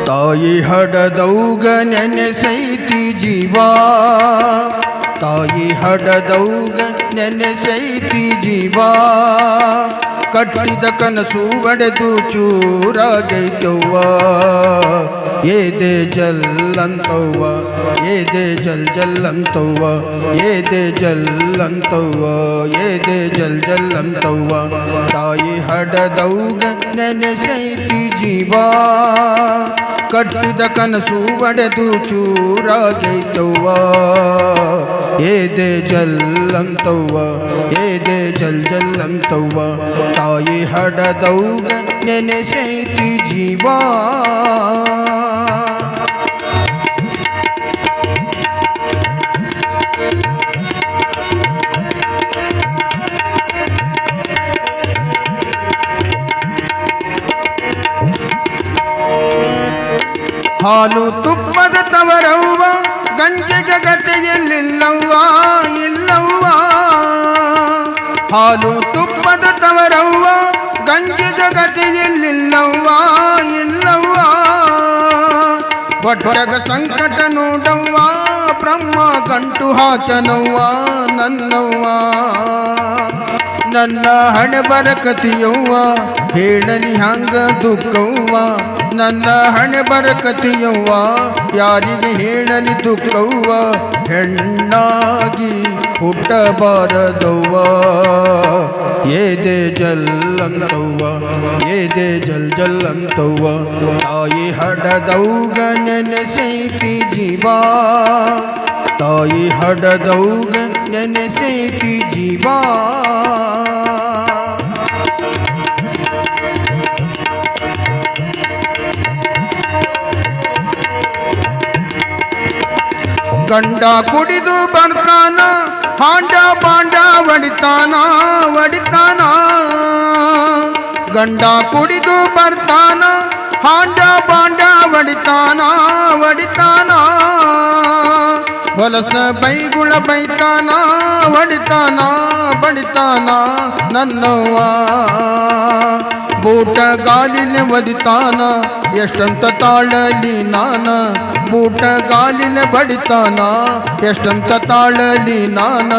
ತಾಯಿ ಹಡದೌಗ ನೆನೆಸೈತಿ ಜೀವ, ತಾಯಿ ಹಡದೌಗ ನೆನೆಸೈತಿ ಜೀವ. ಕಟ್ಟಿದ ಕನಸು ಒಡೆದು ಚೂರಾಗೈತವ್ವ, ಏದೆ ಜಲ್ಲಂತವ್ವ, ಏದೆ ಜಲ್ ಜಲ್ಲಂತವ್ವ, ಏದೆ ಜಲ್ಲಂತವ್ವ, ಏದೆ ಜಲ್ ಜಲ್ಲಂತವ್ವ. ತಾಯಿ ಹಡದೌಗ ನೆನೆಸೈತಿ ಜೀವ, ಕಟ್ಟಿದ ಕನಸು ಒಡೆದು ಚೂರಾಗೈತವ್ವ, ಏದೆ ಜಲ್ಲಂತವ್ವ, ಏದೆ ಜಲ್ ಜಲ್ಲಂತವ್ವ. ತಾಯಿ ಹಡದೌಗ ನೆನೆಸೈತಿ ಜೀವ. ಹಾಲು ತುಪ್ಪದ ತವರವ್ವ, ಗಂಜಿಗ ಗತೆಯಲ್ಲಿಲ್ಲವ್ವ, ಇಲ್ಲವ್ವ. ಹಾಲು ತುಪ್ಪದ ತವರವ್ವ, ಗಂಜಿಗ ಗತೆಯಲ್ಲಿಲ್ಲವ್ವ, ಇಲ್ಲವ್ವ. ಒಟ್ಟಗ ಸಂಕಟ ನೋಡವ್ವ, ಬ್ರಹ್ಮ ಗಂಟು ಹಾಕನವ್ವ ನನ್ನವ್ವ. ನನ್ನ ಹಣೆ ಬರಕತಿಯವ್ವ, ಹೇಳಲಿ ಹಂಗ ದುಃಖವ್ವ. ನನ್ನ ಹಣೆ ಬರಕತಿಯವ್ವ, ಯಾರಿಗೆ ಹೇಳಲಿ ದುಃಖವ್ವ. ಹೆಣ್ಣಾಗಿ ಹುಟ್ಟಬಾರದವ್ವ, ಏದೆ ಜಲ್ಲಂತವ್ವ, ಏದೆ ಜಲ್ ಜಲ್ಲಂತವ್ವ. ತಾಯಿ ಹಡದೌಗ ನೆನೆಸೈತಿ ಜೀವ, ತಾಯಿ ಹಡದೌಗ ನೆನೆಸೈತಿ ಜೀವ. ಗಂಡ ಕುಡಿದು ಬರ್ತಾನ, ಹಾಂಡ ಬಾಂಡ ಒಡಿತಾನ, ಒಡಿತಾನ. ಗಂಡ ಕುಡಿದು ಬರ್ತಾನ, ಹಾಂಡ ಬಾಂಡ ಒಡಿತಾನ, ಒಡಿತಾನ. ಹೊಲಸ ಬೈಗುಳ ಬೈತಾನ, ಹೊಡಿತಾನ, ಬಡಿತಾನ ನನ್ನವ್ವ. ಬೂಟ ಗಾಲಿನ ಒದಿತಾನ, ಎಷ್ಟಂತ ತಾಳಲಿ ನಾನ. ಬೂಟ ಗಾಲಿನ ಬಡಿತಾನ, ಎಷ್ಟಂತ ತಾಳಲಿ ನಾನ.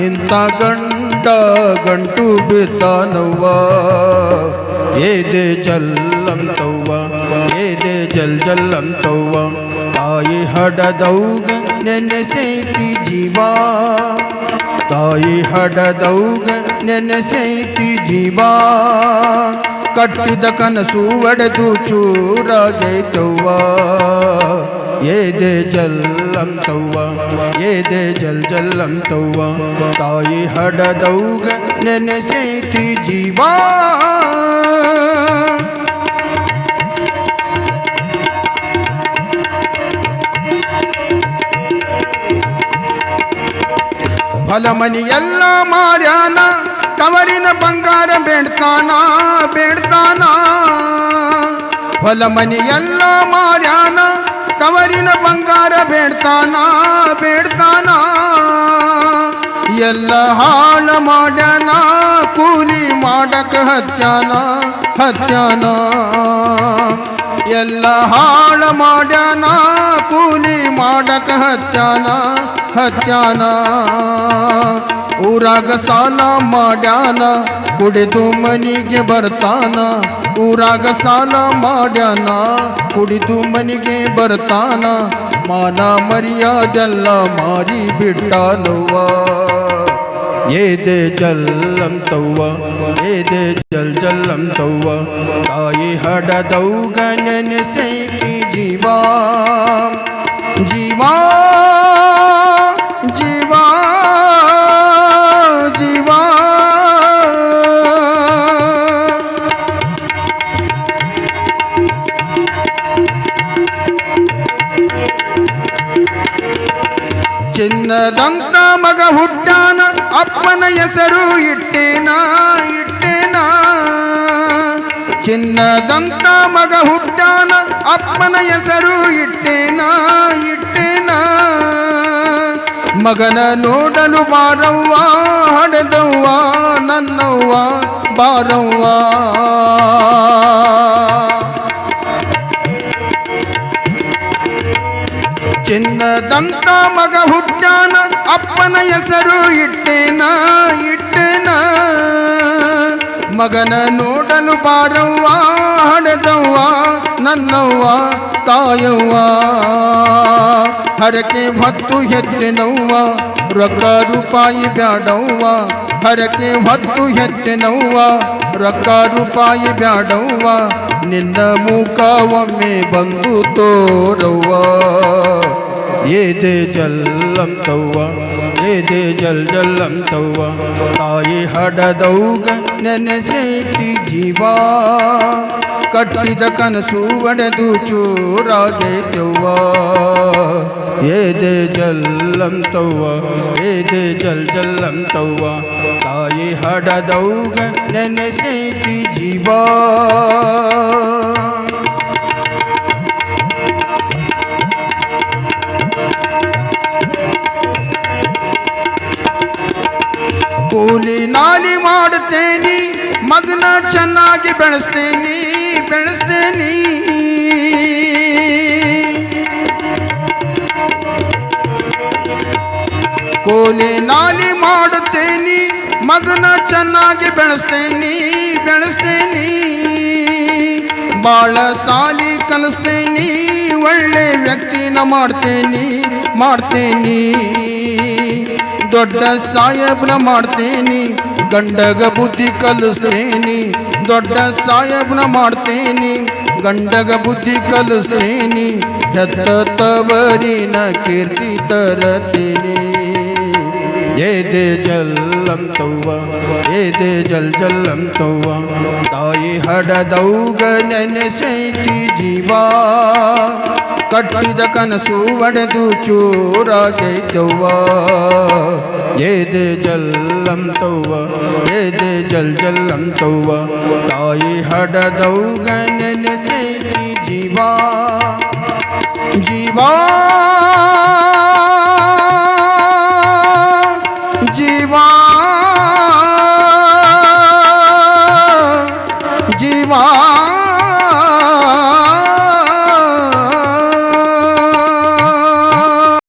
ಇಂಥ ಗಂಡ ಗಂಟು ಬಿದ್ದಾನವ್ವ, ಏದೆ ಜಲ್ಲಂತವ್ವ, ಏದೆ ಜಲ್ ಜಲ್ಲಂತವ್ವ. ತಾಯಿ ಹಡದೌಗ ನೆನೆಸೈತಿ ಜೀವ, ತಾಯಿ ಹಡದೌಗ ನೆನೆಸೈತಿ ಜೀವ. ಕಟ್ಟಿದ ಕನಸು ಒಡೆದು ಚೂರಾಗೈತವ್ವ, ಏದೆ ಜಲ್ಲಂತವ್ವ, ಏದೆ ಜಲ್ ಜಲ್ಲಂತವ್ವ. ತಾಯಿ ಹಡದೌಗ ನೆನೆಸೈತಿ ಜೀವ. ಹೊಲ ಮನಿ ಎಲ್ಲ ಮಾರ್ಯಾನ, ತವರಿನ ಬಂಗಾರ ಬೇಡ್ತಾನ, ಬೇಡ್ತಾನ. ಹೊಲ ಮನಿ ಎಲ್ಲ ಮಾರ್ಯಾನ, ತವರಿನ ಬಂಗಾರ ಬೇಡ್ತಾನ, ಬೇಡ್ತಾನ. ಎಲ್ಲ ಹಾಳ ಮಾಡ್ಯಾನ, ಕೂಲಿ ಮಾಡಕ ಹತ್ಯಾನ, ಹತ್ಯಾನ. ಎಲ್ಲ ಹಾಳ ಮಾಡ್ಯಾನ, ಕೂಲಿ ಮಾಡಕ ಹತ್ಯಾನ, ಹತ್ಯಾನ. ಊರಾಗ ಸಾಲ ಮಾಡ್ಯಾನ, ಕುಡಿದು ಮನಿಗೆ ಬರ್ತಾನ. ಊರಾಗ ಸಾಲ ಮಾಡ್ಯಾನ, ಕುಡಿದು ಮನಿಗೆ ಬರ್ತಾನ. ಮಾನ ಮರ್ಯಾದೆಲ್ಲ ಮಾರಿ ಬಿಟ್ಟಾನವ್ವ, ಏದೆ ಜಲ್ಲಂತವ್ವ, ಏದೆ ಜಲ್ ಜಲ್ಲಂತವ್ವ. ತಾಯಿ ಹಡದೌಗ ನೆನೆಸೈತಿ ಜೀವ, ಜೀವ, ಜೀವ, ಜೀವ. ಚಿನ್ನದಂತ ಮಗ ಹುಟ್ಟಾನ, ಅಪ್ಪನ ಹೆಸರು ಇಟ್ಟೇನ, ಇಟ್ಟೇನ. ಚಿನ್ನದಂತ ಮಗ ಹುಟ್ಟಾನ, ಅಪ್ಪನ ಹೆಸರು ಇಟ್ಟೇನ, ಇಟ್ಟೇನ. ಮಗನ ನೋಡಲು ಬಾರವ್ವ, ಹಡೆದವ್ವ ನನ್ನವ್ವ, ಬಾರವ್ವ. ಚಿನ್ನದಂತ ಮಗ ಹುಟ್ಟ್ಯಾನ ಅಪ್ಪನ ಹೆಸರು ಇಟ್ಟೇನ ಇಟ್ಟೇನ ಮಗನ ನೋಡಲು ಬಾರವ್ವ ಹಡೆದವ್ವ ನನ್ನವ್ವ ತಾಯವ್ವ ಹರಕೆ ಹೊತ್ತು ಹೆತ್ತೆನವ್ವ ರೊಕ್ಕ ರೂಪಾಯಿ ಬ್ಯಾಡವ್ವ ಹರಕೆ ಹೊತ್ತು ಹೆತ್ತೆನವ್ವ ರೊಕ್ಕ ರೂಪಾಯಿ ಬ್ಯಾಡವ್ವ ನಿನ್ನ ಮುಖ ಒಮ್ಮೆ ಬಂದು ತೋರವ್ವ ಏದೆ ಜಲ್ಲಂತವ್ವ ಏದೆ ಜಲ್ ಜಲ್ಲಂತವ್ವ ತಾಯಿ ಹಡದವ್ಗ ನೆನೆಸೈತಿ ಜೀವ ಕಟ್ಟಿದ ಕನಸು ಒಡೆದು ಚೂರಾಗೈತವ್ವ ಏದೆ ಜಲ್ಲಂತವ್ವ ಏದೆ ಜಲ್ ಜಲ್ಲಂತವ್ವ ತಾಯಿ ಹಡದವ್ಗ ನೆನೆಸೈತಿ ಜೀವ ಕೂಲಿ ನಾಲಿ ಮಾಡುತ್ತೇನಿ ಮಗನ ಚೆನ್ನಾಗಿ ಬೆಳೆಸ್ತೇನಿ ಬೆಳೆಸ್ತೇನಿ ಕೂಲಿ ನಾಲಿ ಮಾಡುತ್ತೇನಿ ಮಗನ ಚೆನ್ನಾಗಿ ಬೆಳೆಸ್ತೇನಿ ಬೆಳೆಸ್ತೇನಿ ಬಾಳ ಸಾಲಿ ಕಲಿಸ್ತೇನಿ ಒಳ್ಳೆ ವ್ಯಕ್ತಿನ ಮಾಡ್ತೇನಿ ಮಾಡ್ತೇನಿ ದೊಡ್ಡ ಸಾಹೇಬ್ನ ಮಾಡ್ತೇನಿ ಗಂಡಗ ಬುದ್ಧಿ ಕಲಿಸ್ತೇನಿ ದೊಡ್ಡ ಸಾಹೇಬ್ನ ಮಾಡ್ತೇನಿ ಗಂಡಗ ಬುದ್ಧಿ ಕಲಿಸ್ತೇನಿ ಹೆತ್ತ ತವರಿನ ಕೀರ್ತಿ ತರತೇನಿ ಏದೆ ಜಲ್ಲಂತವ್ವ ಏದೆ ಜಲ್ ಜಲ್ಲಂತವ್ವ ತಾಯಿ ಹಡದವ್ಗ ನೆನೆಸೈತಿ ಜೀವ ಕಟ್ಟಿದ ಕನಸು ಒಡೆದು ಚೂರಾಗೈತವ್ವ ಏದೆ ಜಲ್ಲಂತವ್ವ ಏದೆ ಜಲ್ ಜಲ್ಲಂತವ್ವ ತಾಯಿ ಹಡದವ್ಗ ನೆನೆಸೈತಿ ಜೀವ ಜೀವ ಜೀವ ಜೀವ